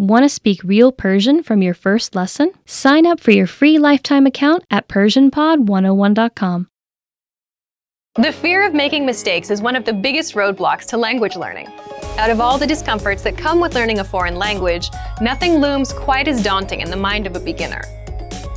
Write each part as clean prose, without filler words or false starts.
Want to speak real Persian from your first lesson? Sign up for your free lifetime account at PersianPod101.com. The fear of making mistakes is one of the biggest roadblocks to language learning. Out of all the discomforts that come with learning a foreign language, nothing looms quite as daunting in the mind of a beginner.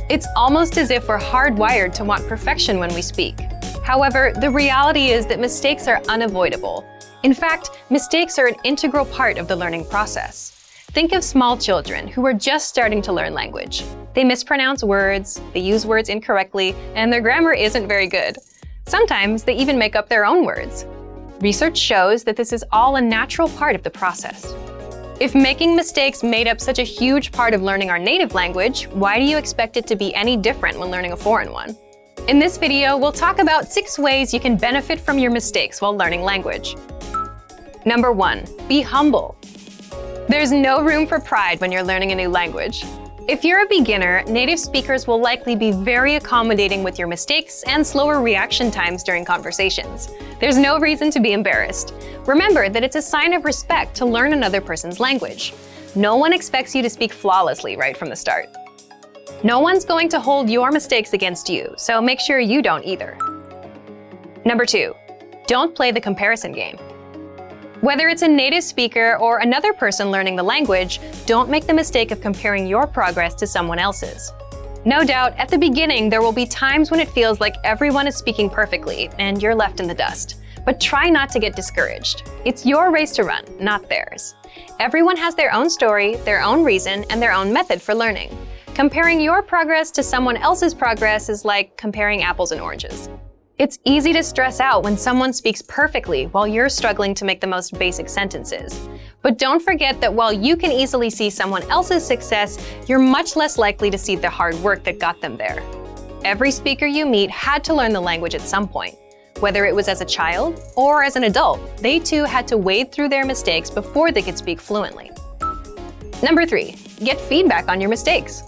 It's almost as if we're hardwired to want perfection when we speak. However, the reality is that mistakes are unavoidable. In fact, mistakes are an integral part of the learning process. Think of small children who are just starting to learn language. They mispronounce words, they use words incorrectly, and their grammar isn't very good. Sometimes they even make up their own words. Research shows that this is all a natural part of the process. If making mistakes made up such a huge part of learning our native language, why do you expect it to be any different when learning a foreign one? In this video, we'll talk about 6 ways you can benefit from your mistakes while learning language. Number 1, be humble. There's no room for pride when you're learning a new language. If you're a beginner, native speakers will likely be very accommodating with your mistakes and slower reaction times during conversations. There's no reason to be embarrassed. Remember that it's a sign of respect to learn another person's language. No one expects you to speak flawlessly right from the start. No one's going to hold your mistakes against you, so make sure you don't either. Number 2, don't play the comparison game. Whether it's a native speaker or another person learning the language, don't make the mistake of comparing your progress to someone else's. No doubt, at the beginning, there will be times when it feels like everyone is speaking perfectly and you're left in the dust. But try not to get discouraged. It's your race to run, not theirs. Everyone has their own story, their own reason, and their own method for learning. Comparing your progress to someone else's progress is like comparing apples and oranges. It's easy to stress out when someone speaks perfectly while you're struggling to make the most basic sentences. But don't forget that while you can easily see someone else's success, you're much less likely to see the hard work that got them there. Every speaker you meet had to learn the language at some point. Whether it was as a child or as an adult, they too had to wade through their mistakes before they could speak fluently. Number 3, get feedback on your mistakes.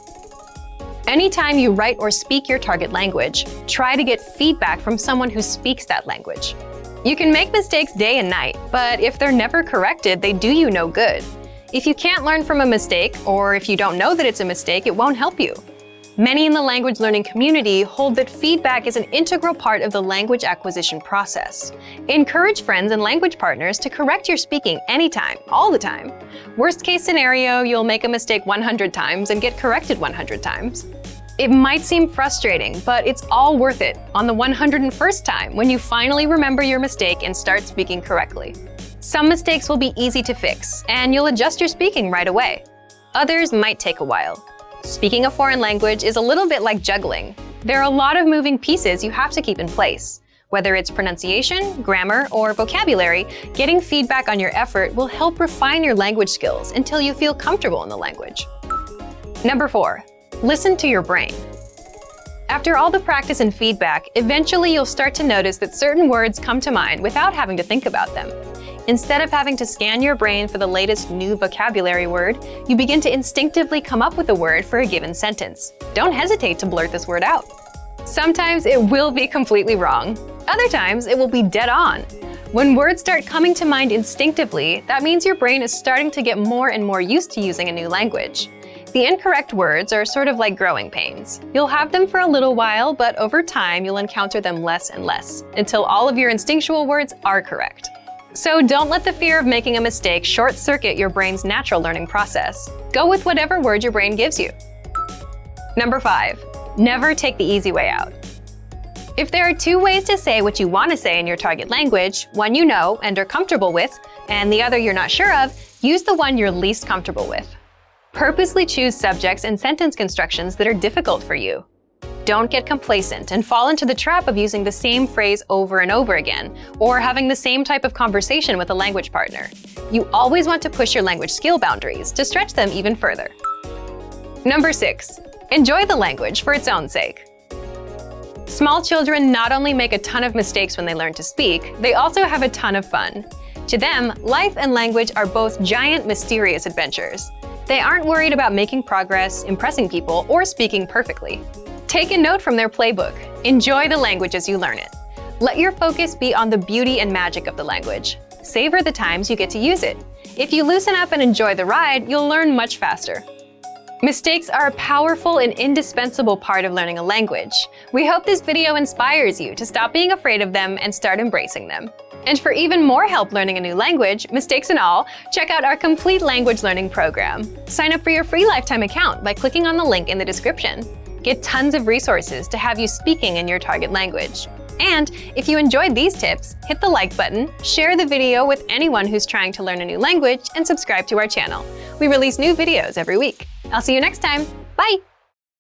Anytime you write or speak your target language, try to get feedback from someone who speaks that language. You can make mistakes day and night, but if they're never corrected, they do you no good. If you can't learn from a mistake, or if you don't know that it's a mistake, it won't help you. Many in the language learning community hold that feedback is an integral part of the language acquisition process. Encourage friends and language partners to correct your speaking anytime, all the time. Worst case scenario, you'll make a mistake 100 times and get corrected 100 times. It might seem frustrating, but it's all worth it on the 101st time when you finally remember your mistake and start speaking correctly. Some mistakes will be easy to fix, and you'll adjust your speaking right away. Others might take a while. Speaking a foreign language is a little bit like juggling. There are a lot of moving pieces you have to keep in place. Whether it's pronunciation, grammar, or vocabulary, getting feedback on your effort will help refine your language skills until you feel comfortable in the language. Number 4, listen to your brain. After all the practice and feedback, eventually you'll start to notice that certain words come to mind without having to think about them. Instead of having to scan your brain for the latest new vocabulary word, you begin to instinctively come up with a word for a given sentence. Don't hesitate to blurt this word out. Sometimes it will be completely wrong. Other times it will be dead on. When words start coming to mind instinctively, that means your brain is starting to get more and more used to using a new language. The incorrect words are sort of like growing pains. You'll have them for a little while, but over time you'll encounter them less and less, until all of your instinctual words are correct. So don't let the fear of making a mistake short-circuit your brain's natural learning process. Go with whatever word your brain gives you. Number 5, never take the easy way out. If there are 2 ways to say what you want to say in your target language, one you know and are comfortable with, and the other you're not sure of, use the one you're least comfortable with. Purposely choose subjects and sentence constructions that are difficult for you. Don't get complacent and fall into the trap of using the same phrase over and over again, or having the same type of conversation with a language partner. You always want to push your language skill boundaries to stretch them even further. Number 6, enjoy the language for its own sake. Small children not only make a ton of mistakes when they learn to speak, they also have a ton of fun. To them, life and language are both giant, mysterious adventures. They aren't worried about making progress, impressing people, or speaking perfectly. Take a note from their playbook. Enjoy the language as you learn it. Let your focus be on the beauty and magic of the language. Savor the times you get to use it. If you loosen up and enjoy the ride, you'll learn much faster. Mistakes are a powerful and indispensable part of learning a language. We hope this video inspires you to stop being afraid of them and start embracing them. And for even more help learning a new language, mistakes and all, check out our complete language learning program. Sign up for your free lifetime account by clicking on the link in the description. Get tons of resources to have you speaking in your target language. And if you enjoyed these tips, hit the like button, share the video with anyone who's trying to learn a new language, and subscribe to our channel. We release new videos every week. I'll see you next time. Bye!